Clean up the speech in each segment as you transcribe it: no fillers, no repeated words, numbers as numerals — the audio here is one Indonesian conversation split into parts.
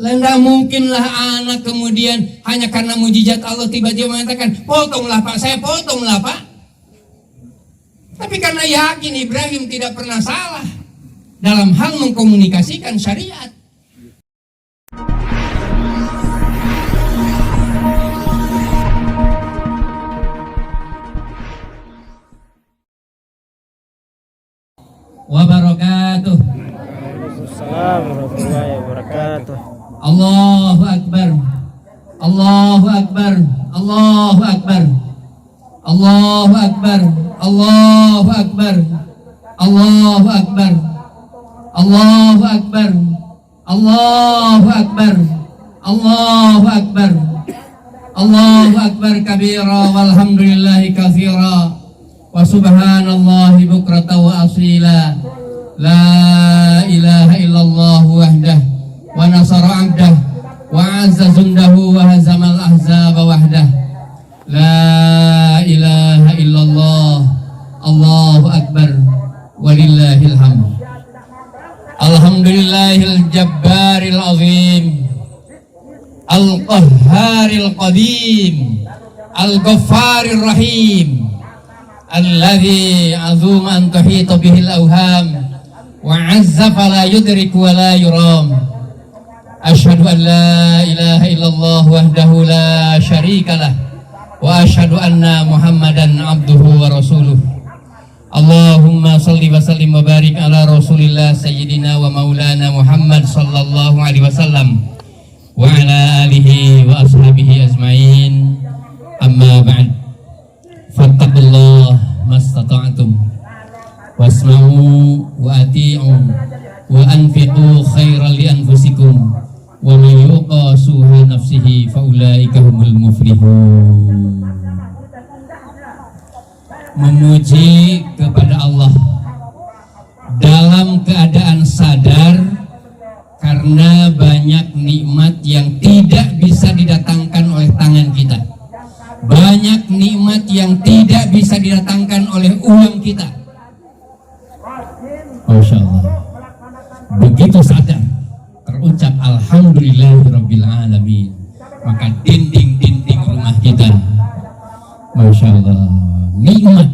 Tidak mungkinlah anak kemudian hanya karena mujizat Allah tiba-tiba mengatakan, potonglah Pak, saya potonglah Pak. Tapi karena yakin Ibrahim tidak pernah salah dalam hal mengkomunikasikan syariat. Wabarakatuh. Waalaikumsalam warahmatullahi wabarakatuh. Allahu Akbar. Allahu Akbar. Allahu Akbar. Allahu Akbar. Allahu Akbar. Allahu Akbar. Allahu Akbar. Allahu Akbar. Allahu Akbar. Allahu Akbar kabira walhamdulillahi katsira wa subhanallahi bukratan wa asila. La ilaha illallah wahdah wa nasara abdah wa azza jundahu wa hazamal ahzaba wahdah. La ilaha illallah. Allahu akbar walillahil hamd. Alhamdulillahil jabbaril azim, al-qahharil qadim, al-ghaffarir rahim, alladzi azuma an tuhita bihil awham wa azza fala yudrik wa la yuram. Asyhadu an la ilaha illallah wahdahu la syarikalah wa asyhadu anna Muhammadan abduhu wa rasuluh. Allahumma salli wa sallim wa barik ala Rasulillah sayyidina wa maulana Muhammad sallallahu alaihi wasallam wa ala alihi wa ashabihi ajmain. Amma ba'd. Fattaqullah mastata'tum wasma'u wa ati'u wa anfiqu khairan li anfusikum wa man yuqa suha nafsihi fa ulaika humul muflihun. Memuji kepada Allah dalam keadaan sadar karena banyak nikmat yang tidak bisa didatangkan oleh tangan kita, banyak nikmat yang tidak bisa didatangkan oleh uang kita. Masya Allah, begitu sadar terucap alhamdulillahirabbil alamin, maka dinding-dinding rumah kita, Masya Allah, nikmat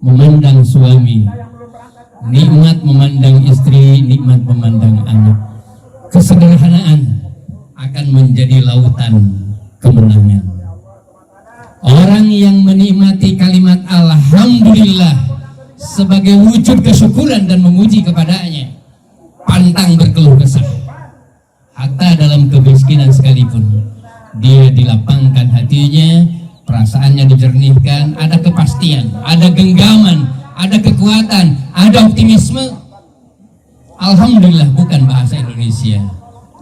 memandang suami, nikmat memandang istri, nikmat memandang anak. Kesederhanaan akan menjadi lautan kemenangan. Orang yang menikmati kalimat alhamdulillah sebagai wujud kesyukuran dan memuji kepadanya, pantang berkeluh kesah. Hatta dalam kemiskinan sekalipun, dia dilapangkan hatinya, perasaannya dijernihkan, ada kepastian, ada genggaman, ada kekuatan, ada optimisme. Alhamdulillah bukan bahasa Indonesia.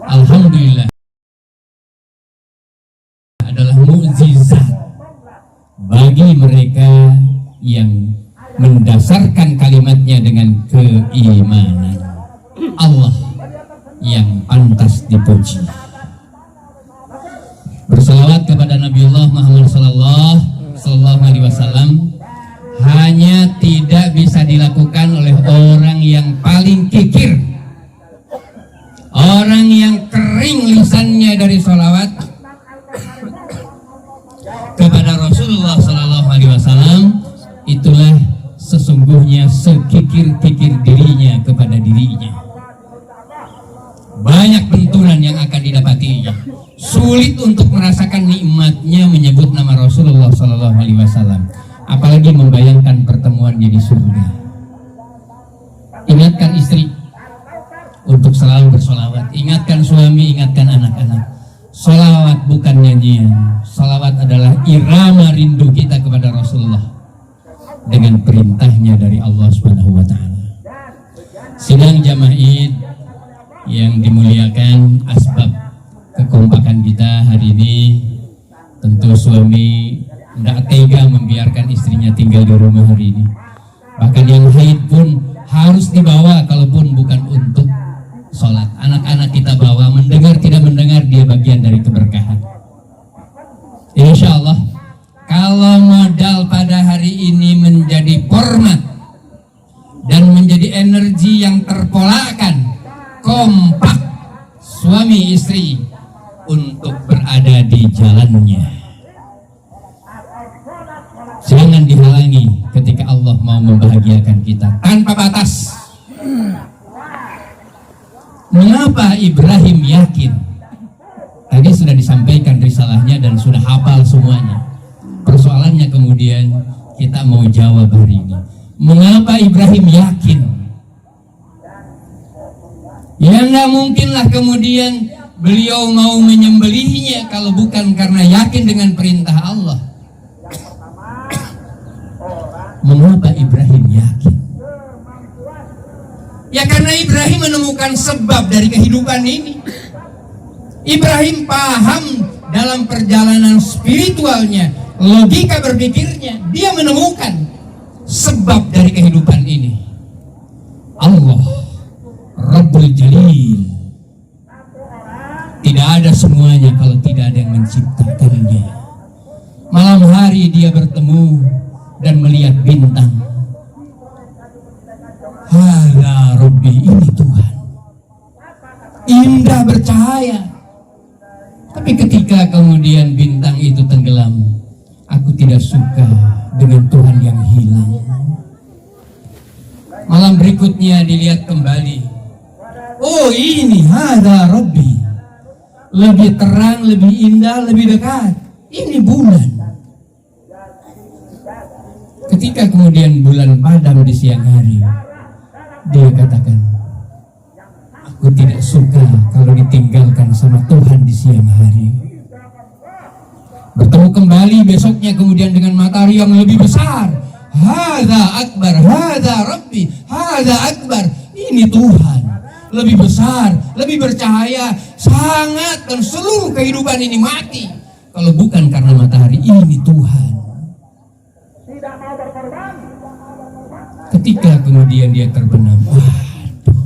Alhamdulillah adalah mukjizat bagi mereka yang mendasarkan kalimatnya dengan keimanan. Allah yang pantas dipuji. Berselawat kepada Nabiullah Muhammad sallallahu alaihi wasallam hanya tidak bisa dilakukan oleh orang yang paling kikir, orang yang kering lisannya dari sholawat kepada Rasulullah sallallahu alaihi wasallam. Itulah sesungguhnya sekikir-kikir dirinya kepada dirinya. Banyak benturan yang akan didapatinya. Sulit untuk merasakan nikmatnya menyebut nama Rasulullah sallallahu alaihi wasallam, apalagi membayangkan pertemuannya di surga. Ingatkan istri untuk selalu bersolawat, ingatkan suami, ingatkan anak-anak. Solawat bukan nyanyian, solawat adalah irama rindu kita kepada Rasulullah dengan perintahnya dari Allah Subhanahu wa taala. Sidang jamaah Id yang dimuliakan, asbab kekompakan kita hari ini, tentu suami tidak tega membiarkan istrinya tinggal di rumah hari ini. Bahkan yang haid pun harus dibawa, kalaupun bukan untuk sholat. Anak-anak kita bawa, mendengar tidak mendengar, dia bagian dari keberkahan. Insya Allah, kalau modal pada hari ini menjadi format dan menjadi energi yang terpolakan, kompak, suami istri untuk berada di jalannya. Jangan dihalangi ketika Allah mau membahagiakan kita tanpa batas. Mengapa Ibrahim yakin? Tadi sudah disampaikan risalahnya dan sudah hafal semuanya. Persoalannya kemudian kita mau jawab hari ini. Mengapa Ibrahim yakin? Ya nggak mungkinlah kemudian beliau mau menyembelihnya kalau bukan karena yakin dengan perintah Allah. Mengapa Ibrahim yakin? Ya karena Ibrahim menemukan sebab dari kehidupan ini. Ibrahim paham dalam perjalanan spiritualnya, logika berpikirnya, dia menemukan sebab dari kehidupan ini. Allah Rabbul Jalil. Tidak ada semuanya kalau tidak ada yang menciptakannya. Malam hari dia bertemu dan melihat bintang. Hada Rabbi, ini Tuhan. Indah bercahaya. Tapi ketika kemudian bintang itu tenggelam, aku tidak suka dengan Tuhan yang hilang. Malam berikutnya dilihat kembali. Oh ini hada Rabbi. Lebih terang, lebih indah, lebih dekat. Ini bulan. Ketika kemudian bulan padam di siang hari, dia katakan, aku tidak suka kalau ditinggalkan sama Tuhan di siang hari. Bertemu kembali besoknya kemudian dengan matahari yang lebih besar. Hadza akbar, hadza Rabbi, hadza akbar. Ini Tuhan, lebih besar, lebih bercahaya, sangat, dan seluruh kehidupan ini mati kalau bukan karena matahari. Ini Tuhan. Ketika kemudian dia terbenam, waduh,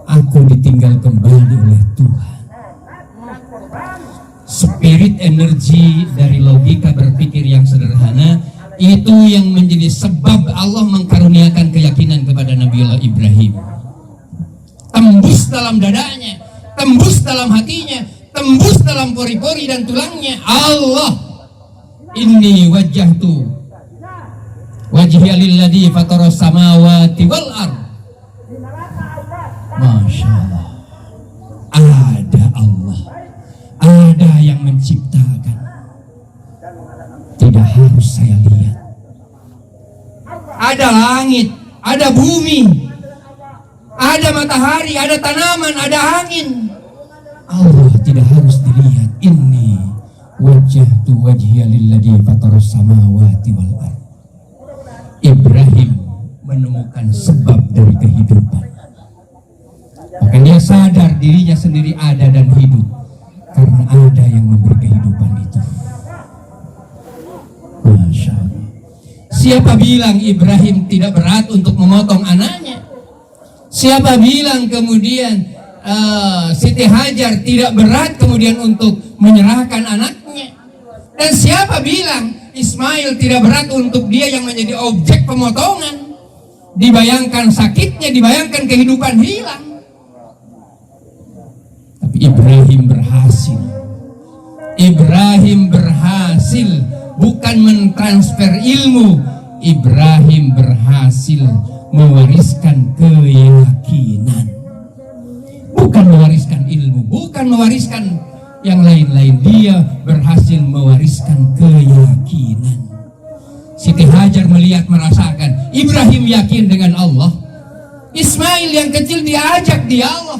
aku ditinggal kembali oleh Tuhan. Spirit energi dari logika berpikir yang sederhana itu yang menjadi sebab Allah mengkaruniakan keyakinan kepada Nabiullah Ibrahim. Tembus dalam dadanya, tembus dalam hatinya, tembus dalam pori-pori dan tulangnya. Allah, inni wajjahtu wajhiya lilladzi fataras samawati wal ard. Masya Allah, ada Allah, ada yang menciptakan. Tidak harus saya lihat. Ada langit, ada bumi, ada matahari, ada tanaman, ada angin. Allah tidak harus dilihat. Inni wajjahtu wajhiya lilladzi fataras samawati wal ard. Ibrahim menemukan sebab dari kehidupan. Maka dia sadar dirinya sendiri ada dan hidup karena ada yang memberi kehidupan itu. Masya Allah. Siapa bilang Ibrahim tidak berat untuk memotong anaknya? Siapa bilang kemudian Siti Hajar tidak berat kemudian untuk menyerahkan anaknya? Dan siapa bilang Ismail tidak berat untuk dia yang menjadi objek pemotongan? Dibayangkan sakitnya, dibayangkan kehidupan hilang. Tapi Ibrahim berhasil. Ibrahim berhasil bukan mentransfer ilmu. Ibrahim berhasil mewariskan keyakinan. Bukan mewariskan ilmu, bukan mewariskan yang lain-lain. Dia berhasil mewariskan keyakinan. Siti Hajar melihat, merasakan. Ibrahim yakin dengan Allah. Ismail yang kecil diajak dia Allah.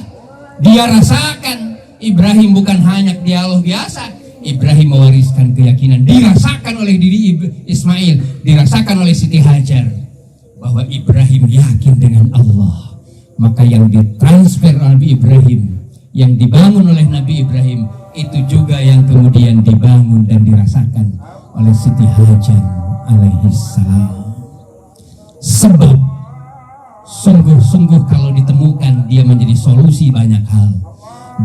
Dia rasakan. Ibrahim bukan hanya dialog biasa. Ibrahim mewariskan keyakinan. Dirasakan oleh diri Ismail, dirasakan oleh Siti Hajar, bahwa Ibrahim yakin dengan Allah. Maka yang ditransfer oleh Nabi Ibrahim, yang dibangun oleh Nabi Ibrahim, itu juga yang kemudian dibangun dan dirasakan oleh Siti Hajar alaihissalam. Sebab sungguh-sungguh kalau ditemukan, dia menjadi solusi banyak hal.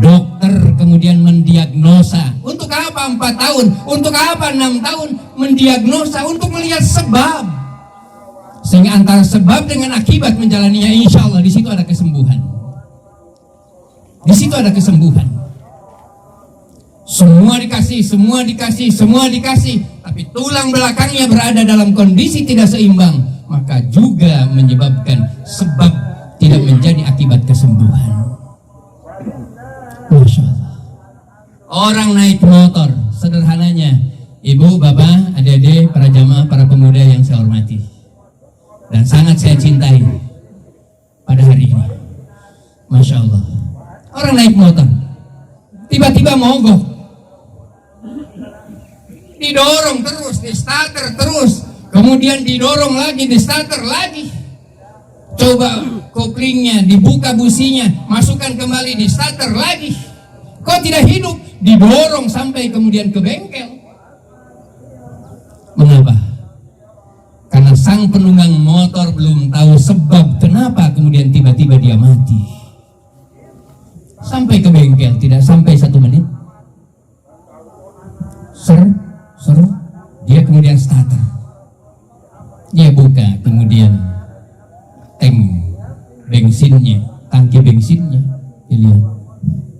Dokter kemudian mendiagnosa. Untuk apa 4 tahun? Untuk apa 6 tahun? Mendiagnosa untuk melihat sebab. Sehingga antara sebab dengan akibat menjalaninya, insya Allah di situ ada kesembuhan. Di situ ada kesembuhan. Semua dikasih, semua dikasih, semua dikasih, tapi tulang belakangnya berada dalam kondisi tidak seimbang, maka juga menyebabkan sebab tidak menjadi akibat kesembuhan. Masya Allah. Orang naik motor, sederhananya, ibu, bapak, adik-adik, para jamaah, para pemuda yang saya hormati dan sangat saya cintai pada hari ini. Masya Allah. Orang naik motor, tiba-tiba mogok, didorong terus, di starter terus, kemudian didorong lagi, di starter lagi. Coba koplingnya, dibuka businya, masukkan kembali, di starter lagi. Kok tidak hidup? Didorong sampai kemudian ke bengkel. Mengapa? Karena sang penunggang motor belum tahu sebab kenapa kemudian tiba-tiba dia mati. Sampai ke bengkel, tidak sampai 1 menit. Seru, dia kemudian starter. Dia buka kemudian tank bensinnya, tangki bensinnya, dilihat.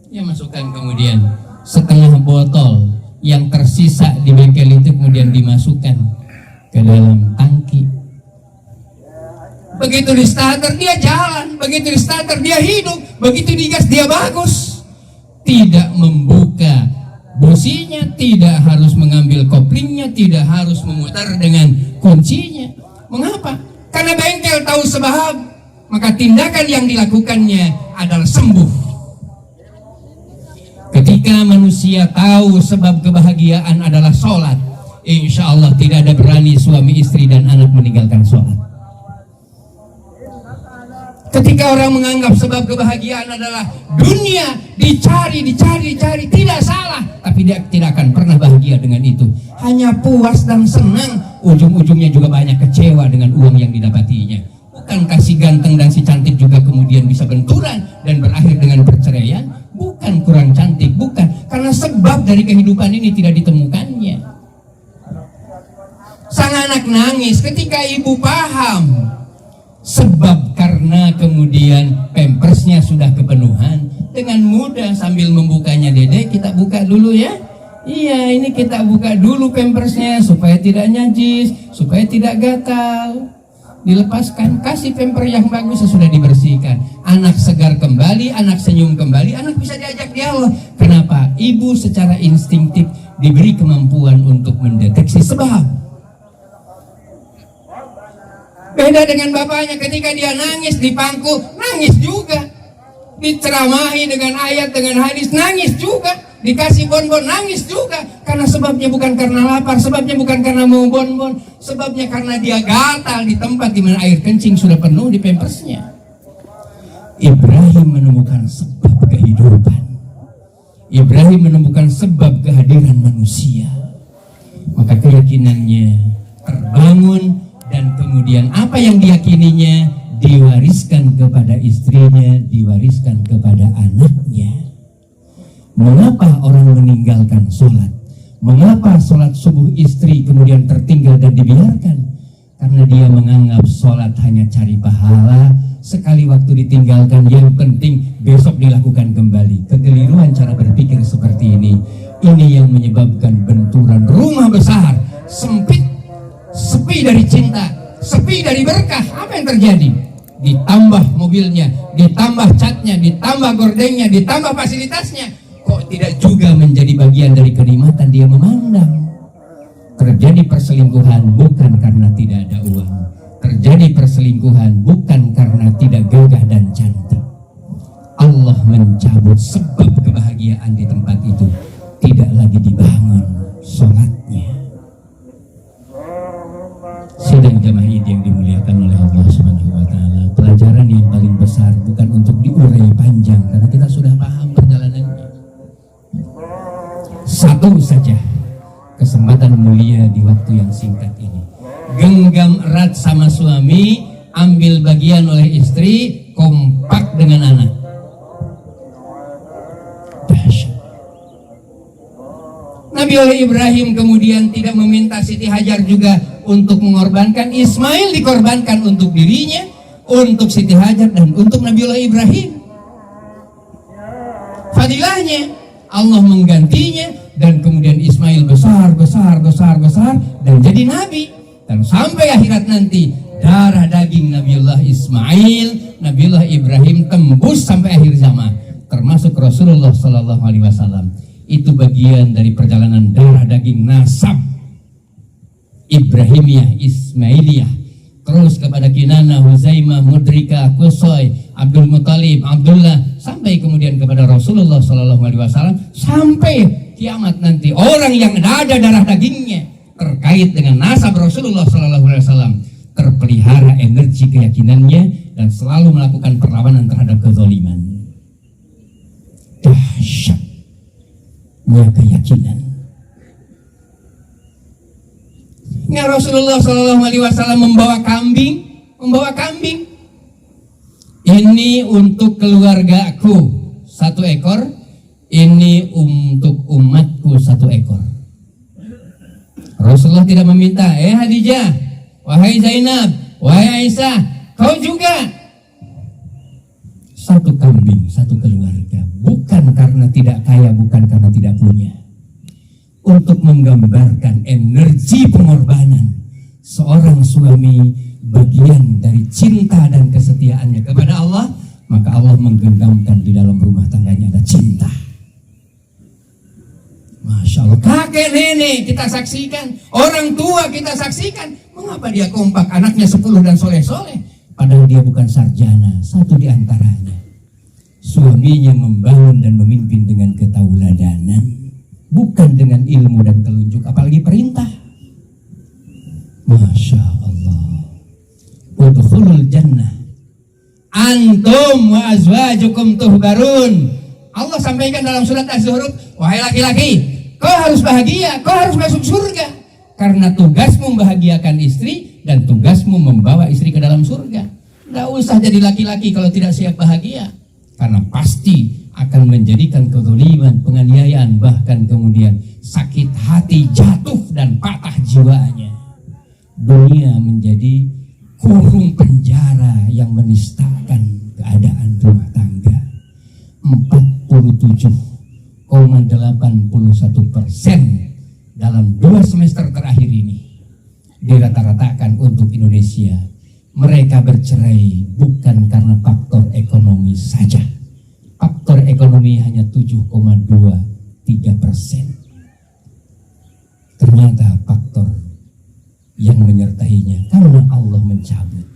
Dia masukkan kemudian setengah botol yang tersisa di bengkel itu kemudian dimasukkan ke dalam tangki. Begitu di starter dia jalan, begitu di starter dia hidup, begitu digas dia bagus. Tidak membuka businya, tidak harus mengambil koplingnya, tidak harus memutar dengan kuncinya. Mengapa? Karena bengkel tahu sebab, maka tindakan yang dilakukannya adalah sembuh. Ketika manusia tahu sebab kebahagiaan adalah sholat, insya Allah tidak ada berani suami istri dan anak meninggalkan sholat. Ketika orang menganggap sebab kebahagiaan adalah dunia, dicari, tidak salah, tapi dia tidak akan pernah bahagia dengan itu. Hanya puas dan senang, ujung-ujungnya juga banyak kecewa dengan uang yang didapatinya. Bukankah si ganteng dan si cantik juga kemudian bisa benturan dan berakhir dengan perceraian? Bukan kurang cantik, bukan, karena sebab dari kehidupan ini tidak ditemukannya. Sang anak nangis ketika ibu paham sebab karena kemudian pampersnya sudah kepenuhan. Dengan mudah sambil membukanya, dedek kita buka dulu ya. Iya, ini kita buka dulu pampersnya supaya tidak najis, supaya tidak gatal. Dilepaskan, kasih pamper yang bagus, sudah dibersihkan. Anak segar kembali, anak senyum kembali, anak bisa diajak dialog. Kenapa? Ibu secara instinktif diberi kemampuan untuk mendeteksi sebab. Beda dengan bapaknya, ketika dia nangis di pangku, nangis juga. Diceramahi dengan ayat, dengan hadis, nangis juga. Dikasih bonbon, nangis juga. Karena sebabnya bukan karena lapar, sebabnya bukan karena mau bonbon, sebabnya karena dia gatal di tempat di mana air kencing sudah penuh di pampersnya. Ibrahim menemukan sebab kehidupan. Ibrahim menemukan sebab kehadiran manusia. Maka keyakinannya terbangun, dan kemudian apa yang diyakininya diwariskan kepada istrinya, diwariskan kepada anaknya. Mengapa orang meninggalkan sholat? Mengapa sholat subuh istri kemudian tertinggal dan dibiarkan? Karena dia menganggap sholat hanya cari pahala, sekali waktu ditinggalkan, yang penting besok dilakukan kembali. Kekeliruan cara berpikir seperti ini yang menyebabkan benturan rumah besar, sempit, sepi dari cinta, sepi dari berkah. Apa yang terjadi? Ditambah mobilnya, ditambah catnya, ditambah gordengnya, ditambah fasilitasnya, kok tidak juga menjadi bagian dari kenikmatan dia memandang. Terjadi perselingkuhan bukan karena tidak ada uang, terjadi perselingkuhan bukan karena tidak gagah dan cantik. Allah mencabut sebab kebahagiaan di tempat itu, tidak lagi dibangun sholatnya. Sidang jamaah yang dimuliakan oleh Allah Subhanahu wa taala, pelajaran yang paling besar bukan untuk diurai panjang karena kita sudah paham perjalanannya. Satu saja kesempatan mulia di waktu yang singkat ini. Genggam erat sama suami, ambil bagian oleh istri, kompak dengan anak. Dahsyat. Nabi Ibrahim kemudian tidak meminta Siti Hajar juga untuk mengorbankan. Ismail dikorbankan untuk dirinya, untuk Siti Hajar, dan untuk Nabi Ibrahim. fadilahnya, Allah menggantinya, dan kemudian Ismail besar dan jadi nabi. Dan sampai akhirat nanti darah daging Nabiullah Ismail, Nabiullah Ibrahim tembus sampai akhir zaman, termasuk Rasulullah Sallallahu Alaihi Wasallam. Itu bagian dari perjalanan darah daging nasab Ibrahimiyah, Ismailiyah, terus kepada Kinanah, Huzaimah, Mudrika, Qusay, Abdul Muttalib, Abdullah, sampai kemudian kepada Rasulullah Sallallahu Alaihi Wasallam, sampai kiamat nanti orang yang ada darah dagingnya terkait dengan nasab Rasulullah Sallallahu Alaihi Wasallam terpelihara energi keyakinannya dan selalu melakukan perlawanan terhadap kezaliman. Dahsyatnya keyakinan. Ya, Rasulullah Sallallahu Alaihi Wasallam membawa kambing. Ini untuk keluargaku 1 ekor, ini untuk umatku 1 ekor. Rasulullah tidak meminta, Hadijah, wahai Zainab, wahai Aisyah, kau juga 1 kambing, 1 keluarga. Bukan karena tidak kaya, bukan karena tidak punya. Untuk menggambarkan energi pengorbanan seorang suami, bagian dari cinta dan kesetiaannya kepada Allah, maka Allah menggenggamkan di dalam rumah tangganya ada cinta. Masya Allah, kakek nenek kita saksikan, orang tua kita saksikan. Mengapa dia kompak, anaknya 10 dan soleh-soleh, padahal dia bukan sarjana, 1 di antaranya. Suaminya membangun dan memimpin dengan ketauladanan, bukan dengan ilmu dan telunjuk, apalagi perintah. Masya Allah. Udkhulul jannah antum wa azwajukum tuhbarun. Allah sampaikan dalam surat Az-Zukhruf, wahai laki-laki, kau harus bahagia, kau harus masuk surga, karena tugasmu membahagiakan istri dan tugasmu membawa istri ke dalam surga. Tidak usah jadi laki-laki kalau tidak siap bahagia, karena pasti akan menjadikan kezaliman, penganiayaan, bahkan kemudian sakit hati, jatuh dan patah jiwanya. Dunia menjadi kurung penjara yang menistakan keadaan rumah tangga. 47,81% dalam 2 semester terakhir ini dirata-ratakan untuk Indonesia. Mereka bercerai bukan karena faktor ekonomi saja. Faktor ekonomi hanya 7,23%. Ternyata faktor yang menyertainya karena Allah mencabut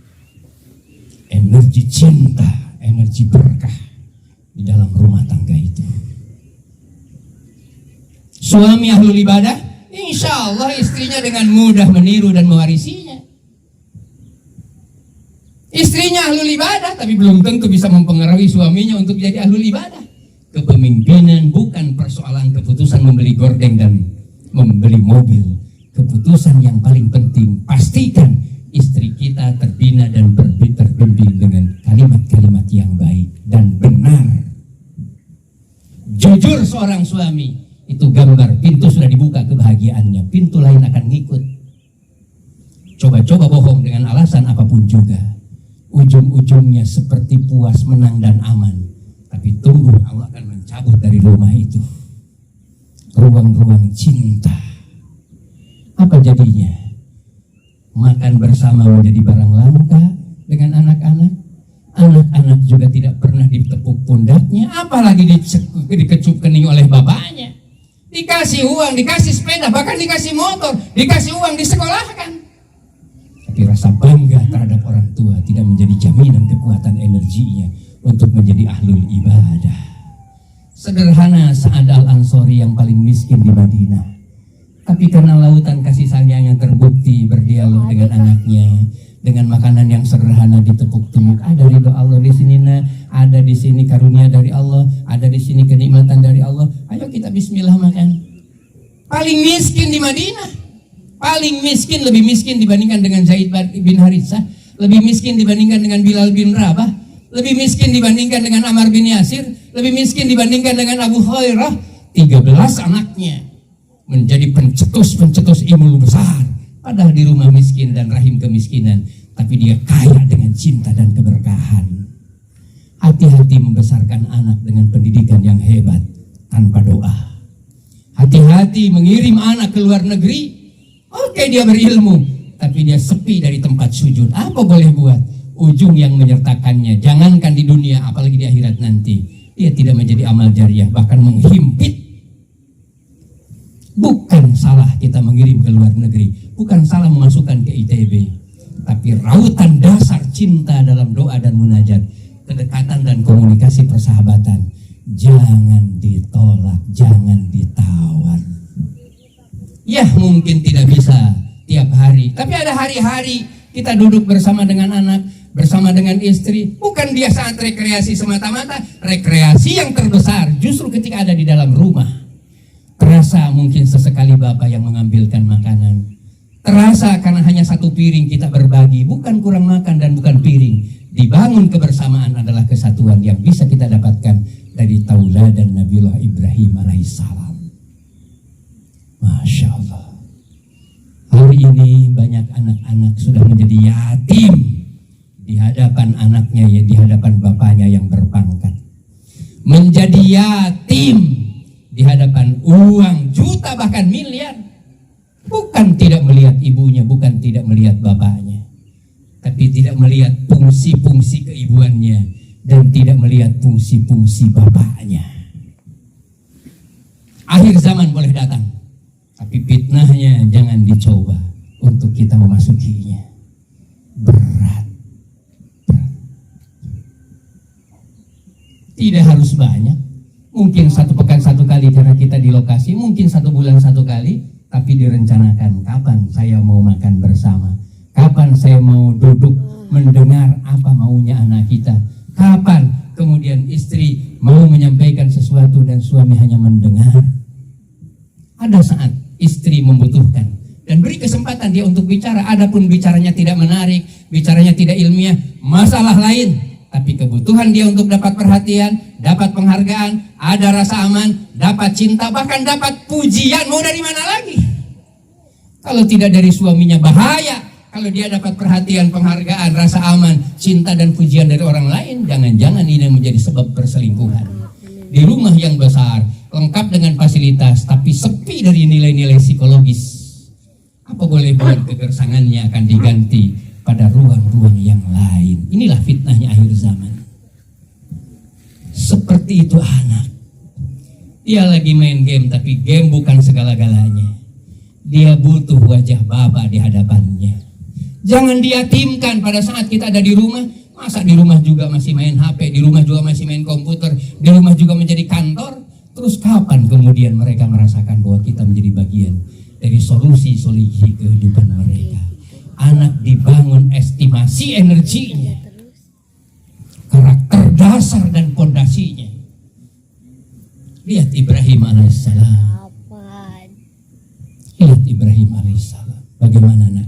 energi cinta, energi berkah di dalam rumah tangga itu. Suami ahlul ibadah, insya Allah istrinya dengan mudah meniru dan mewarisinya. Istrinya ahlul ibadah, tapi belum tentu bisa mempengaruhi suaminya untuk jadi ahlul ibadah. Kepemimpinan bukan persoalan keputusan membeli gordeng dan membeli mobil. Keputusan yang paling penting, pastikan istri kita terbina dan terbimbing dengan kalimat-kalimat yang baik dan benar. Jujur seorang suami, itu gambar pintu sudah dibuka kebahagiaannya, pintu lain akan ngikut. Coba-coba bohong dengan alasan apapun juga, ujung-ujungnya seperti puas, menang dan aman. Tapi tunggu, Allah akan mencabut dari rumah itu ruang-ruang cinta. Apa jadinya? Makan bersama menjadi barang langka dengan anak-anak. Anak-anak juga tidak pernah ditepuk pundaknya, apalagi dikecup kening oleh bapaknya. Dikasih uang, dikasih sepeda, bahkan dikasih motor, dikasih uang, disekolahkan. Tapi rasa bangga terhadap orang tua tidak menjadi jaminan kekuatan energinya untuk menjadi ahlul ibadah. Sederhana Sa'ad al-Ansori yang paling miskin di Madinah, tapi karena lautan kasih sayang yang terbukti berdialog dengan anaknya, dengan makanan yang sederhana ditepuk-tepuk. Ada ridho Allah di sini, ada di sini karunia dari Allah, ada di sini kenikmatan dari Allah. Ayo kita bismillah makan. Paling miskin di Madinah, paling miskin, lebih miskin dibandingkan dengan Zaid bin Haritsah, lebih miskin dibandingkan dengan Bilal bin Rabah, lebih miskin dibandingkan dengan Ammar bin Yasir, lebih miskin dibandingkan dengan Abu Hurairah. 13 anaknya menjadi pencetus ilmu besar, padahal di rumah miskin dan rahim kemiskinan, tapi dia kaya dengan cinta dan keberkahan. Hati-hati membesarkan anak dengan pendidikan yang hebat tanpa doa. Hati-hati mengirim anak ke luar negeri. Oke, dia berilmu, tapi dia sepi dari tempat sujud. Apa boleh buat? Ujung yang menyertakannya. Jangankan di dunia, apalagi di akhirat nanti. Dia tidak menjadi amal jariah, bahkan menghimpit. Bukan salah kita mengirim ke luar negeri, bukan salah memasukkan ke ITB, tapi rautan dasar cinta dalam doa dan munajat, kedekatan dan komunikasi persahabatan, jangan ditolak, jangan ditawar. Ya mungkin tidak bisa tiap hari, tapi ada hari-hari kita duduk bersama dengan anak, bersama dengan istri. Bukan dia saat rekreasi semata-mata, rekreasi yang terbesar justru ketika ada di dalam rumah. Terasa mungkin sesekali bapak yang mengambilkan makanan. Terasa karena hanya satu piring kita berbagi, bukan kurang makan dan bukan piring. Dibangun kebersamaan adalah kesatuan yang bisa kita dapatkan dari tauladan Nabiullah Ibrahim alaihissalam. Masya Allah. Hari ini banyak anak-anak sudah menjadi yatim di hadapan anaknya, ya, di hadapan bapaknya yang berpangkat. Menjadi yatim di hadapan uang juta bahkan miliar. Bukan tidak melihat ibunya, bukan tidak melihat bapaknya, tapi tidak melihat fungsi-fungsi keibuannya dan tidak melihat fungsi-fungsi bapaknya. Akhir zaman boleh datang, tapi fitnahnya jangan dicoba untuk kita memasukinya. Berat. Tidak harus banyak. Mungkin satu pekan satu kali karena kita di lokasi, mungkin 1 bulan 1 kali, tapi direncanakan kapan saya mau makan bersama, kapan saya mau duduk mendengar apa maunya anak kita, kapan kemudian istri mau menyampaikan sesuatu dan suami hanya mendengar. Ada saat istri membutuhkan dan beri kesempatan dia untuk bicara, adapun bicaranya tidak menarik, bicaranya tidak ilmiah, masalah lain. Tapi kebutuhan dia untuk dapat perhatian, dapat penghargaan, ada rasa aman, dapat cinta, bahkan dapat pujian, mau dari mana lagi? Kalau tidak dari suaminya bahaya. Kalau dia dapat perhatian, penghargaan, rasa aman, cinta dan pujian dari orang lain, jangan-jangan ini yang menjadi sebab perselingkuhan. Di rumah yang besar, lengkap dengan fasilitas, tapi sepi dari nilai-nilai psikologis. Apa boleh buat kegersangannya akan diganti pada ruang-ruang yang lain. Inilah fitnahnya akhir zaman. Seperti itu anak. Dia lagi main game, tapi game bukan segala-galanya. Dia butuh wajah bapak di hadapannya. Jangan diyatimkan pada saat kita ada di rumah. Masa di rumah juga masih main HP, di rumah juga masih main komputer, di rumah juga menjadi kantor. Terus kapan kemudian mereka merasakan bahwa kita menjadi bagian dari solusi-solusi kehidupan mereka? Anak dibangun estimasi energinya, karakter dasar dan pondasinya. Lihat Ibrahim alaihissalam. Lihat Ibrahim alaihissalam. Bagaimana nak?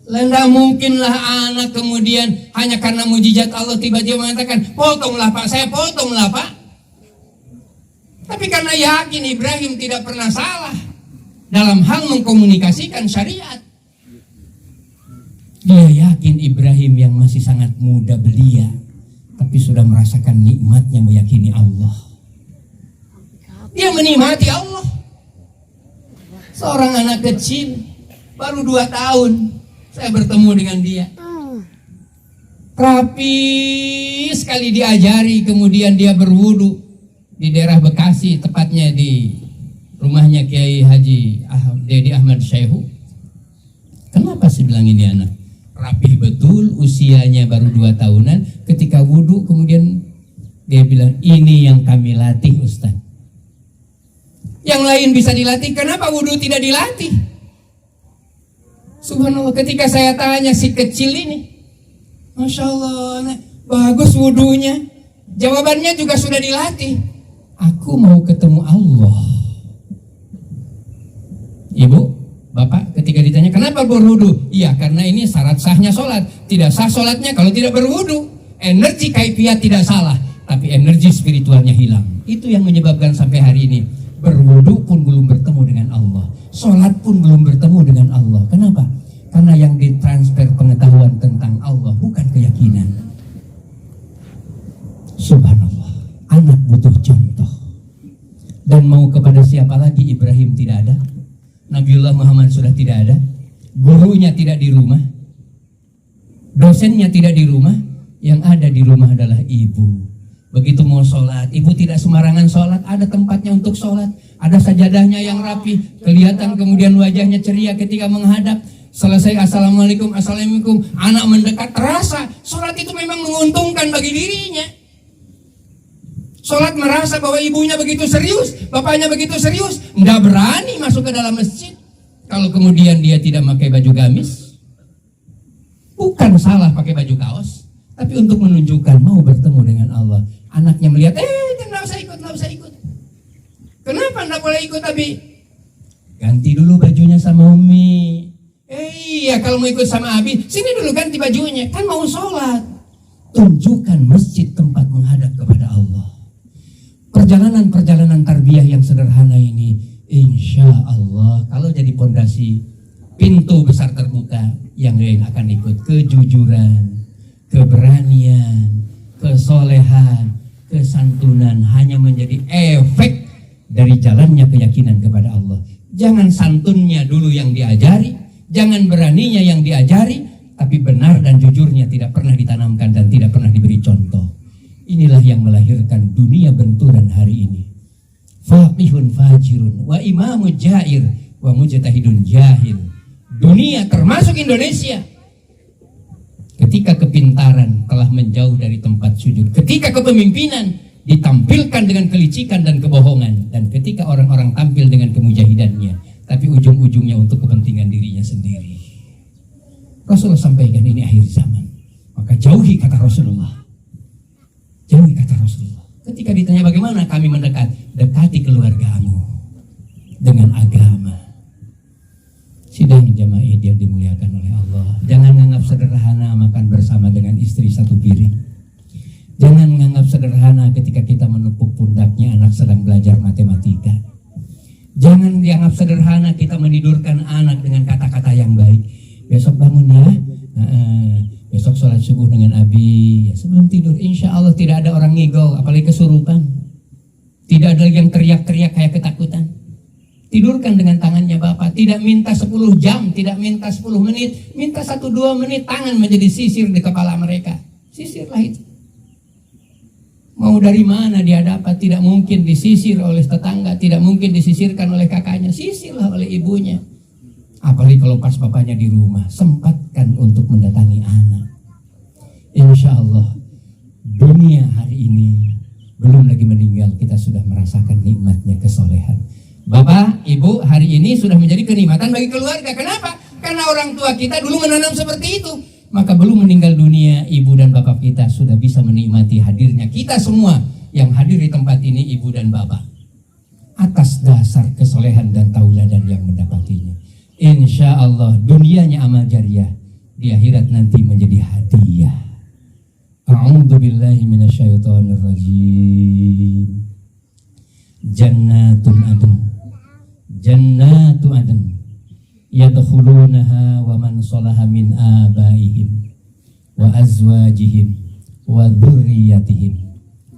Tidak mungkinlah anak kemudian hanya karena mujizat Allah tiba-tiba mengatakan, potonglah pak, saya potonglah pak. Tapi karena yakin Ibrahim tidak pernah salah dalam hal mengkomunikasikan syariat. Dia yakin Ibrahim yang masih sangat muda belia, tapi sudah merasakan nikmatnya meyakini Allah. Dia menikmati Allah. Seorang anak kecil, baru 2 tahun, saya bertemu dengan dia. Rapi sekali diajari, kemudian dia berwudu di daerah Bekasi, tepatnya di rumahnya Kiai Haji Dedi Ahmad Syaihu. Kenapa sih bilang ini anak? Rapih betul, usianya baru 2 tahunan. Ketika wudhu kemudian dia bilang, ini yang kami latih Ustaz. Yang lain bisa dilatih, kenapa wudhu tidak dilatih? Subhanallah, ketika saya tanya si kecil ini, Masya Allah, bagus wudhunya. Jawabannya juga sudah dilatih. Aku mau ketemu Allah. Ibu, Bapak, ketika ditanya kenapa berwudu? Iya, karena ini syarat sahnya sholat. Tidak sah sholatnya kalau tidak berwudu. Energi kaifiat tidak salah, tapi energi spiritualnya hilang. Itu yang menyebabkan sampai hari ini berwudu pun belum bertemu dengan Allah, sholat pun belum bertemu dengan Allah. Kenapa? Karena yang ditransfer pengetahuan tentang Allah bukan keyakinan. Subhanallah, anak butuh contoh. Dan mau kepada siapa lagi? Ibrahim tidak ada, Nabiullah Muhammad sudah tidak ada, gurunya tidak di rumah, dosennya tidak di rumah, yang ada di rumah adalah ibu. Begitu mau sholat, ibu tidak sembarangan sholat, ada tempatnya untuk sholat, ada sajadahnya yang rapi, kelihatan kemudian wajahnya ceria ketika menghadap. Selesai assalamualaikum, assalamualaikum, anak mendekat, terasa sholat itu memang menguntungkan bagi dirinya. Sholat merasa bahwa ibunya begitu serius, bapaknya begitu serius, nggak berani masuk ke dalam masjid. Kalau kemudian dia tidak pakai baju gamis, bukan salah pakai baju kaos, tapi untuk menunjukkan mau bertemu dengan Allah. Anaknya melihat, nggak usah ikut. Kenapa nggak boleh ikut, Abi? Ganti dulu bajunya sama Umi. Iya, kalau mau ikut sama Abi, sini dulu ganti bajunya, kan mau sholat. Tunjukkan masjid tempat menghadap kepada Allah. Perjalanan tarbiyah yang sederhana ini, insya Allah kalau jadi pondasi, pintu besar terbuka, yang lain akan ikut. Kejujuran, keberanian, kesolehan, kesantunan hanya menjadi efek dari jalannya keyakinan kepada Allah. Jangan santunnya dulu yang diajari, jangan beraninya yang diajari, tapi benar dan jujurnya tidak pernah ditanamkan dan tidak pernah diberi contoh. Inilah yang melahirkan dunia benturan hari ini. Faqihun fajirun wa imamu jair wa mujtahidun jahil. Dunia termasuk Indonesia, ketika kepintaran telah menjauh dari tempat sujud, ketika kepemimpinan ditampilkan dengan kelicikan dan kebohongan, dan ketika orang-orang tampil dengan kemujahidannya, tapi ujung-ujungnya untuk kepentingan dirinya sendiri. Rasulullah sampaikan ini akhir zaman, maka jauhi, kata Rasulullah. Jauhi, kata Rasulullah. Ketika ditanya bagaimana kami mendekat, dekati keluargamu dengan agama. Sidang jamaah yang dimuliakan oleh Allah, jangan menganggap sederhana makan bersama dengan istri satu piring. Jangan menganggap sederhana ketika kita menepuk pundaknya anak sedang belajar matematika. Jangan dianggap sederhana kita menidurkan anak dengan kata-kata yang baik. Besok bangun ya, besok sholat subuh dengan Abi. Ya, sebelum tidur, insya Allah tidak ada orang ngigau, apalagi kesurupan. Tidak ada yang teriak-teriak kayak ketakutan. Tidurkan dengan tangannya Bapak. Tidak minta 10 jam, tidak minta 10 menit, minta 1-2 menit, tangan menjadi sisir di kepala mereka. Sisirlah itu. Mau dari mana dia dapat? Tidak mungkin disisir oleh tetangga, tidak mungkin disisirkan oleh kakaknya, sisirlah oleh ibunya. Apalagi kalau pas bapaknya di rumah, sempatkan untuk mendatangi anak. Insya Allah dunia hari ini belum lagi meninggal, kita sudah merasakan nikmatnya kesolehan. Bapak, Ibu, hari ini sudah menjadi kenikmatan bagi keluarga. Kenapa? Karena orang tua kita dulu menanam seperti itu. Maka belum meninggal dunia, ibu dan bapak kita sudah bisa menikmati hadirnya kita semua yang hadir di tempat ini, ibu dan bapak, atas dasar kesolehan dan tauladan yang mendapatinya. Insya Allah dunianya amal jariah, di akhirat nanti menjadi hadiah. A'udzu billahi minasyaitonir rajim. Jannatu adn yadkhulunaha wa man salaha min abaihim wa azwajihim wa dzurriyyatihim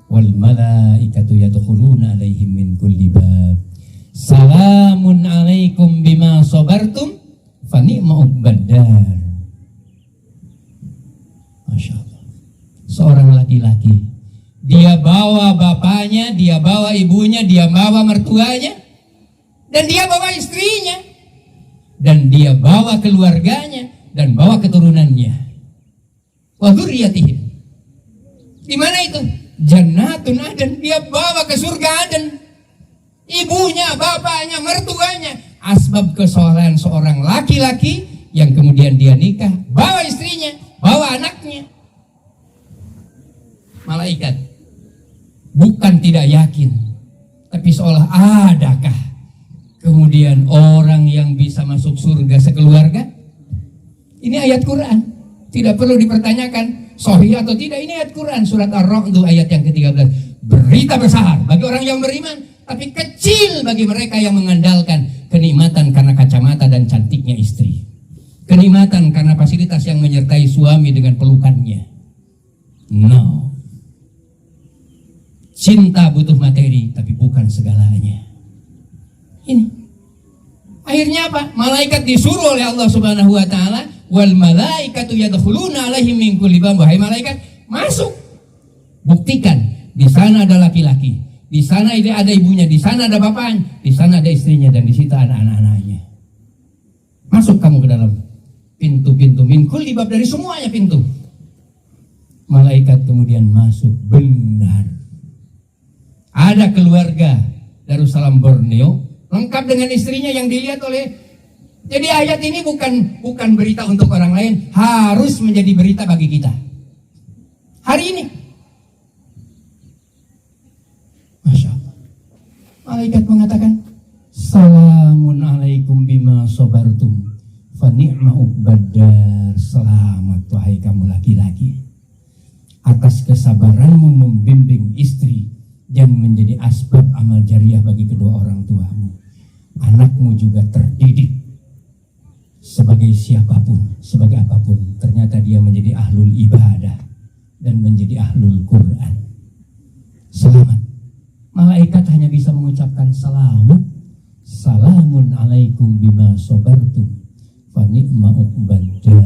wal malaikatu yadkhuluna alaihim min kulli bab. Salamun alaikum bima sabartum fa ni'ma uqbaddar. Masya Allah. Seorang laki-laki, dia bawa bapaknya, dia bawa ibunya, dia bawa mertuanya, dan dia bawa istrinya, dan dia bawa keluarganya, dan bawa keturunannya. Wa dzurriyyatihim. Di mana itu? Jannatun adn, dia bawa ke surga Aden. Ibunya, bapaknya, mertuanya. Asbab kesolehan seorang laki-laki yang kemudian dia nikah, bawa istrinya, bawa anaknya. Malaikat bukan tidak yakin, tapi seolah adakah kemudian orang yang bisa masuk surga sekeluarga? Ini ayat Quran, tidak perlu dipertanyakan sahih atau tidak. Ini ayat Quran, surat Ar-Ra'd ayat yang ke-13. Berita besar bagi orang yang beriman, tapi kecil bagi mereka yang mengandalkan kenikmatan karena kacamata dan cantiknya istri, kenikmatan karena fasilitas yang menyertai suami dengan pelukannya. No. Cinta butuh materi, tapi bukan segalanya. Ini. Akhirnya apa? Malaikat disuruh oleh Allah Subhanahu wa taala, wal malaikatu yadkhuluna alaihim min kulli bab. Wahai malaikat, masuk. Buktikan, di sana ada laki-laki, di sana ada ibunya, di sana ada bapaknya, di sana ada istrinya, dan di situ ada anak-anaknya. Masuk kamu ke dalam pintu-pintu min kulli bab, dari semuanya pintu. Malaikat kemudian masuk, benar. Ada keluarga Darussalam Borneo lengkap dengan istrinya yang dilihat oleh. Jadi ayat ini bukan berita untuk orang lain, harus menjadi berita bagi kita hari ini. Masya Allah. Malaikat mengatakan, salamun alaikum bima sabartum fa ni'ma uqbadar. Selamat wahai kamu laki-laki, atas kesabaranmu membimbing istri dan menjadi asbab amal jariah bagi kedua orang tuamu. Anakmu juga terdidik sebagai siapapun, sebagai apapun. Ternyata dia menjadi ahlul ibadah dan menjadi ahlul Quran. Selamat. Malaikat hanya bisa mengucapkan selamat. Salamun alaikum bima sabartum fa ni'ma uqbadar.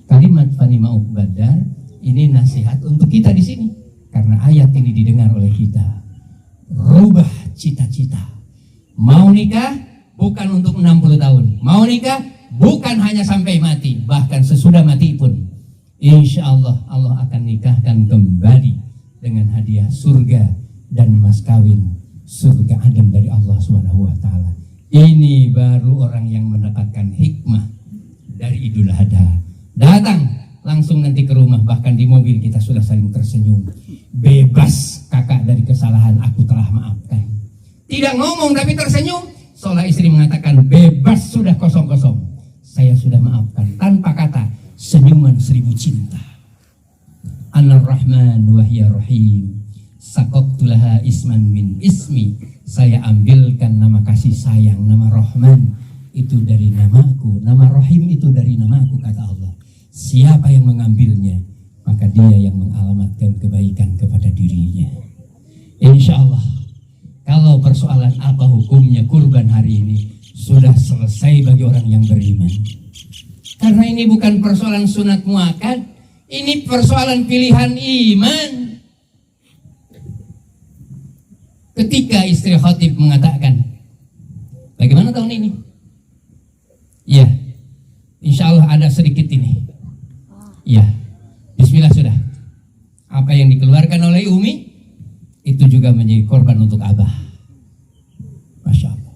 Kalimat fa ni'ma uqbadar ini nasihat untuk kita di sini. Karena ayat ini didengar oleh kita. Rubah cita-cita. Mau nikah bukan untuk 60 tahun. Mau nikah bukan hanya sampai mati, bahkan sesudah mati pun. Insya Allah, Allah akan nikahkan kembali dengan hadiah surga dan mas kawin surga Aden dari Allah Subhanahu wa taala. Ini baru orang yang mendapatkan hikmah dari Idul Adha. Datang langsung nanti ke rumah, bahkan di mobil kita sudah saling tersenyum. Bebas kakak dari kesalahan, aku telah maafkan. Tidak ngomong tapi tersenyum, seolah istri mengatakan bebas, sudah kosong-kosong, saya sudah maafkan. Tanpa kata, senyuman 1000 cinta. Anar-Rahman wahya Rahim, sakoktulaha isman min ismi. Saya ambilkan nama kasih sayang, nama Rahman itu dari namaku, nama Rahim itu dari namaku, kata Allah. Siapa yang mengambilnya, maka dia yang mengalamatkan kebaikan kepada dirinya. Insya Allah, kalau persoalan apa hukumnya kurban hari ini sudah selesai bagi orang yang beriman. Karena ini bukan persoalan sunat muakkad, ini persoalan pilihan iman. Ketika istri khatib mengatakan, bagaimana tahun ini? Ya, insya Allah ada sedikit ini. Ya, bismillah sudah. Apa yang dikeluarkan oleh Umi itu juga menjadi korban untuk Abah. Masya Allah.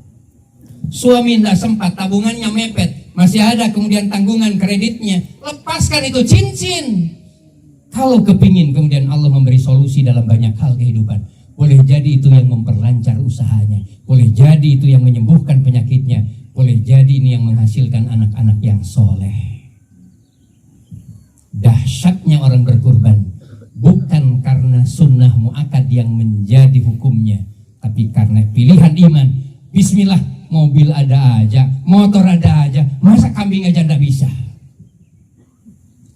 Suami tidak sempat, tabungannya mepet, masih ada kemudian tanggungan kreditnya. Lepaskan itu cincin. Kalau kepingin kemudian Allah memberi solusi dalam banyak hal kehidupan, boleh jadi itu yang memperlancar usahanya, boleh jadi itu yang menyembuhkan penyakitnya, boleh jadi ini yang menghasilkan anak-anak yang soleh. Dahsyatnya orang berkurban bukan karena sunnah muakkad yang menjadi hukumnya, tapi karena pilihan iman. Bismillah, mobil ada aja, motor ada aja, masa kambing aja ndak bisa?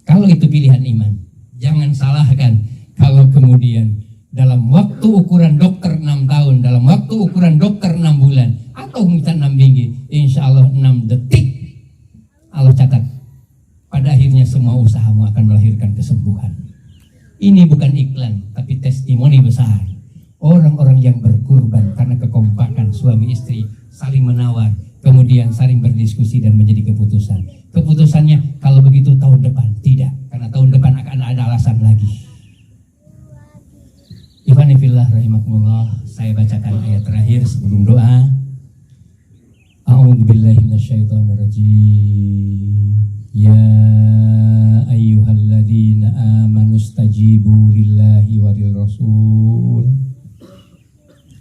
Kalau itu pilihan iman, jangan salahkan kalau kemudian dalam waktu ukuran dokter 6 tahun, dalam waktu ukuran dokter 6 bulan, atau minta 6 minggu, insya Allah 6 detik Allah catat, pada akhirnya semua usahamu akan melahirkan kesembuhan. Ini bukan iklan, tapi testimoni besar. Orang-orang yang berkurban karena kekompakan suami istri, saling menawar, kemudian saling berdiskusi dan menjadi keputusan. Keputusannya kalau begitu tahun depan, tidak, karena tahun depan akan ada alasan lagi. Ikhwanifillah rahimakumullah, saya bacakan ayat terakhir sebelum doa. A'udzubillahi minasyaitonirrajim. Ya ayyuhalladzina amanu stajibu lillahi wa lirrasul.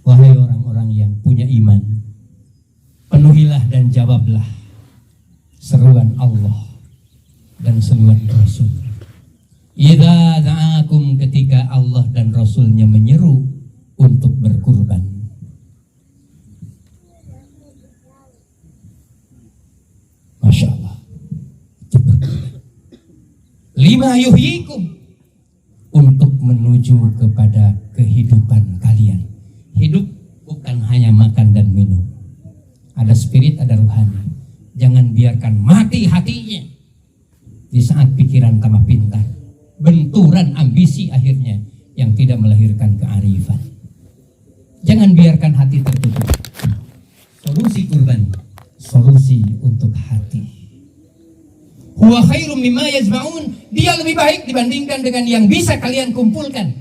Wahai orang-orang yang punya iman, penuhilah dan jawablah seruan Allah dan seruan Rasul. Idza da'akum, ketika Allah dan Rasulnya menyeru untuk berkurban. Masya Allah. Lima yuhyikum, untuk menuju menuju kepada kehidupan kalian. Hidup bukan hanya makan dan minum. Ada spirit, ada rohani. Jangan biarkan mati hatinya di saat pikiran tambah pintar. Benturan ambisi akhirnya yang tidak melahirkan kearifan. Jangan biarkan hati tertutup. Solusi kurban, solusi untuk hati. Huwa khairum mimma yajma'un. Dia lebih baik dibandingkan dengan yang bisa kalian kumpulkan.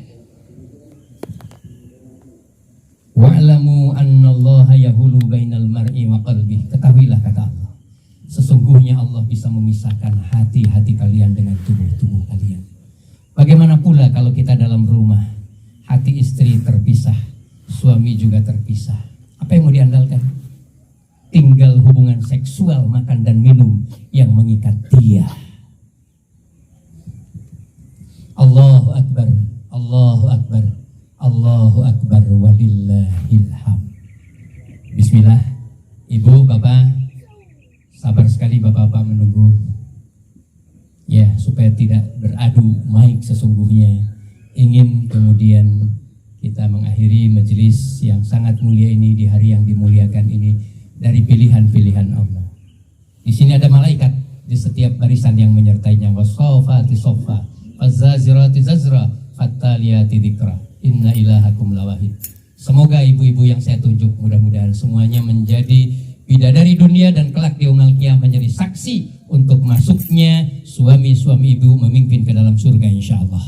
Wa'lamu annallaha yahulu bainal mar'i wa qalbih. Ketahuilah kata Allah, sesungguhnya Allah bisa memisahkan hati-hati kalian dengan tubuh-tubuh kalian. Bagaimana pula kalau kita dalam rumah, hati istri terpisah, suami juga terpisah. Apa yang mau diandalkan? Tinggal hubungan seksual, makan dan minum yang mengikat dia. Allahu Akbar, Allahu Akbar, Allahu Akbar walillahil hamd. Bismillah. Ibu, bapak, sabar sekali bapak-bapak menunggu. Ya, supaya tidak beradu maik sesungguhnya. Ingin kemudian kita mengakhiri majelis yang sangat mulia ini di hari yang dimuliakan ini dari pilihan-pilihan Allah. Di sini ada malaikat di setiap barisan yang menyertainya. Wasofati sofa, fazazirati zazra, fataliyati dzikra. Inna ilahakum lawahid. Semoga ibu-ibu yang saya tunjuk mudah-mudahan semuanya menjadi bidadari dunia dan kelak di yaumul qiyamah menjadi saksi untuk masuknya suami-suami ibu memimpin ke dalam surga insyaallah.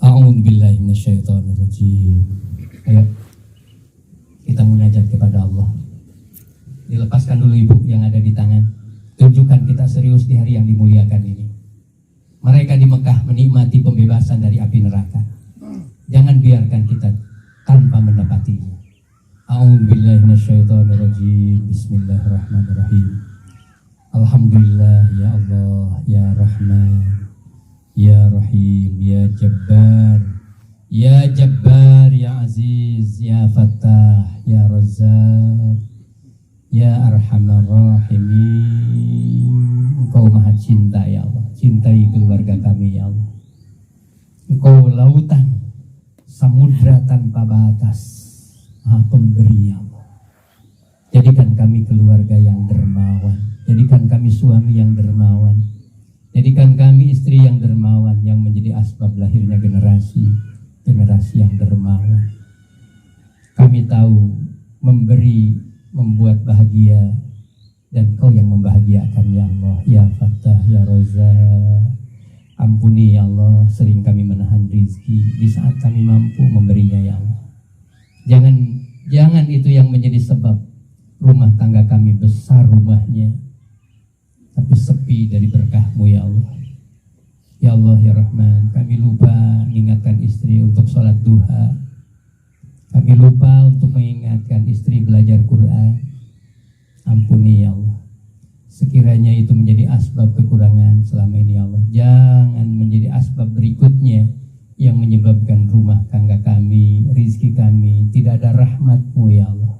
A'udzubillahi minasyaitonirrajim. Ayo kita munajat kepada Allah. Dilepaskan dulu ibu yang ada di tangan. Tunjukkan kita serius di hari yang dimuliakan ini. Mereka di Mekah menikmati pembebasan dari api neraka. Jangan biarkan kita tanpa mendapatinya. A'udzubillahi minasyaitonirrajim. Bismillahirrahmanirrahim. Alhamdulillah ya Allah ya Rahman ya Rahim ya Jabbar ya Jabbar ya Aziz ya Fattah ya Razzaq ya Arhamar Rahimin. Engkau maha cinta ya Allah. Cintai keluarga kami ya Allah. Engkau lautan samudra tanpa batas, maha pemberi ya Allah. Jadikan kami keluarga yang dermawan. Jadikan kami suami yang dermawan. Jadikan kami istri yang dermawan, yang menjadi asbab lahirnya generasi yang dermawan. Kami tahu memberi membuat bahagia, dan Kau yang membahagiakan ya Allah. Ya Fattah ya Razzaq, ampuni ya Allah sering kami menahan rizki di saat kami mampu memberinya ya Allah. Jangan itu yang menjadi sebab rumah tangga kami besar rumahnya tapi sepi dari berkah-Mu ya Allah. Ya Allah ya Rahman, kami lupa mengingatkan istri untuk sholat duha. Kami lupa untuk mengingatkan istri belajar Quran. Ampuni ya Allah. Sekiranya itu menjadi asbab kekurangan selama ini ya Allah, jangan menjadi asbab berikutnya yang menyebabkan rumah tangga kami, rizki kami tidak ada rahmat-Mu ya Allah.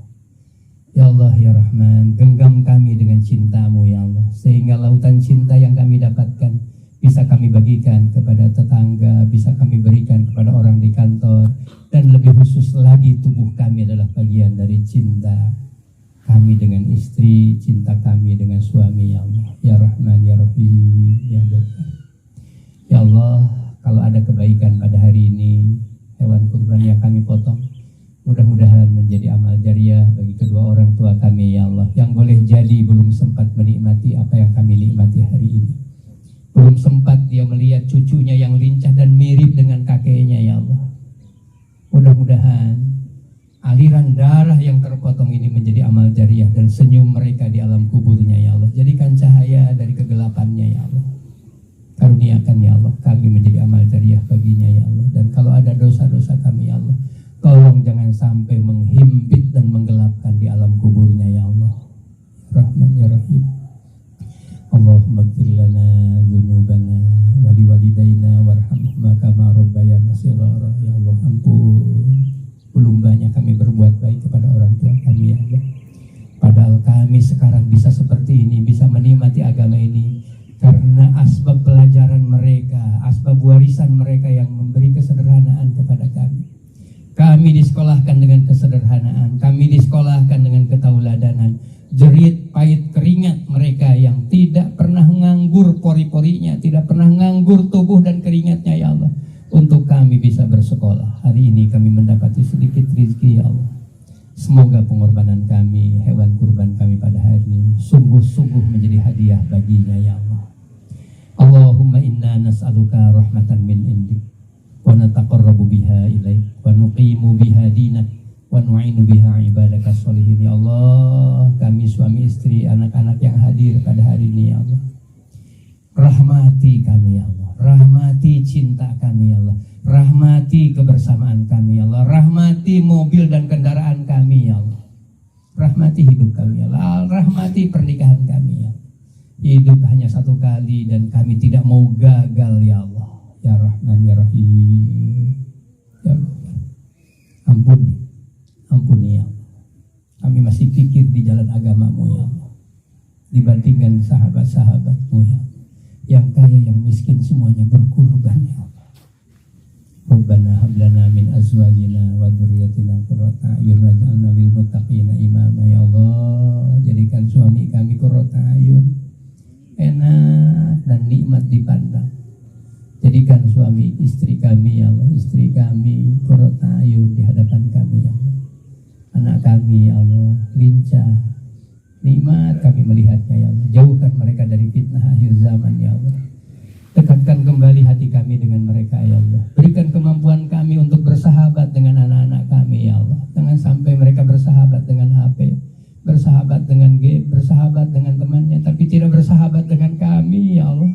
Ya Allah ya Rahman, genggam kami dengan cinta-Mu ya Allah, sehingga lautan cinta yang kami dapatkan bisa kami bagikan kepada tetangga, bisa kami berikan kepada orang di kantor, dan lebih khusus lagi tubuh kami adalah bagian dari cinta kami dengan istri, cinta kami dengan suami ya Allah. Ya Rahman ya Rahim ya Allah. Ya Allah, kalau ada kebaikan pada hari ini, hewan kurban yang kami potong mudah-mudahan menjadi amal jariah bagi kedua orang tua kami ya Allah, yang boleh jadi belum sempat menikmati apa yang kami nikmati hari ini. Belum sempat dia melihat cucunya yang lincah dan mirip dengan kakeknya ya Allah. Mudah-mudahan aliran darah yang terpotong ini menjadi amal jariah dan senyum mereka di alam kuburnya ya Allah. Jadikan cahaya dari kegelapannya ya Allah. Karuniakan ya Allah kami menjadi amal jariah baginya ya Allah. Dan kalau ada dosa-dosa kami ya Allah, tolong jangan sampai menghimpit dan menggelapkan di alam kuburnya ya Allah. Rahman ya Rahim. Allahumma ighfir lana dzunubana wa liwalidayna warhamhuma kama rabbayana shighara. Ya Allah, ampun, belum banyak kami berbuat baik kepada orang tua kami ya Allah. Padahal kami sekarang bisa seperti ini, bisa menikmati agama ini karena asbab pelajaran mereka, asbab waris warisan mereka yang memberi kesederhanaan kepada kami. Kami disekolahkan dengan kesederhanaan, kami disekolahkan dengan ketauladanan. Jerit pahit keringat mereka yang tidak pernah nganggur pori-porinya, tidak pernah nganggur tubuh dan keringatnya ya Allah, untuk kami bisa bersekolah. Hari ini kami mendapati sedikit rezeki ya Allah. Semoga pengorbanan kami, hewan kurban kami pada hari ini sungguh-sungguh menjadi hadiah baginya ya Allah. Allahumma inna nas'aluka rahmatan min indik wa nataqarrabu biha ilaik wa nuqimu biha dinak wa nu'inu biha ibadaka sholihin. Ya Allah, kami suami istri, anak-anak yang hadir pada hari ini ya Allah, rahmati kami ya Allah, rahmati cinta kami ya Allah, rahmati kebersamaan kami ya Allah, rahmati mobil dan kendaraan kami ya Allah, rahmati hidup kami ya Allah, rahmati pernikahan kami ya Allah. Hidup hanya satu kali dan kami tidak mau gagal ya Allah, ya Rahman ya Rahim ya Allah. Ampuni ya Allah, kami masih pikir di jalan agamamu ya Allah, dibandingkan sahabat-sahabatmu ya Allah, yang kaya yang miskin semuanya berkurban ya Allah. Rabbana hab lana min azwajina wa dzurriyyatina qurrata a'yun waj'alna lil muttaqina imama. Ya Allah, jadikan suami kami qurrata a'yun, enak dan nikmat dipandang. Jadikan suami istri kami ya Allah, istri kami qurrata a'yun di hadapan kami ya Allah. Anak kami ya Allah lincah, nikmat kami melihatnya ya Allah. Jauhkan mereka dari fitnah akhir zaman ya Allah. Dekatkan kembali hati kami dengan mereka ya Allah. Berikan kemampuan kami untuk bersahabat dengan anak-anak kami ya Allah. Jangan sampai mereka bersahabat dengan HP, bersahabat dengan game, bersahabat dengan temannya, tapi tidak bersahabat dengan kami ya Allah.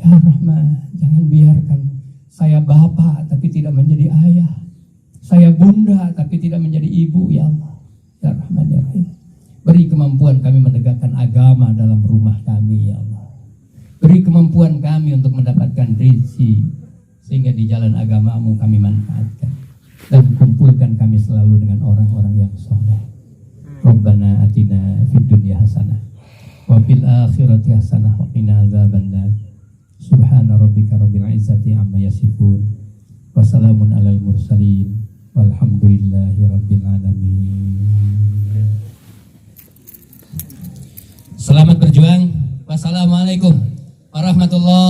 Ya Rahman, jangan biarkan saya bapak tapi tidak menjadi ayah, saya bunda tapi tidak menjadi ibu ya Allah. Ya Rahman ya Rahim, beri kemampuan kami menegakkan agama dalam rumah kami ya Allah. Beri kemampuan kami untuk mendapatkan rezeki, sehingga di jalan agamamu kami manfaatkan, dan kumpulkan kami selalu dengan orang-orang yang soleh. Rabbana atina fid dunya hasanah wa fil akhirati hasanah wa qina adzabannar. Subhana rabbika rabbil izzati amma yasifun wa salamun alal mursalin walhamdulillahi rabbil alamin. Selamat berjuang. Wassalamualaikum warahmatullahi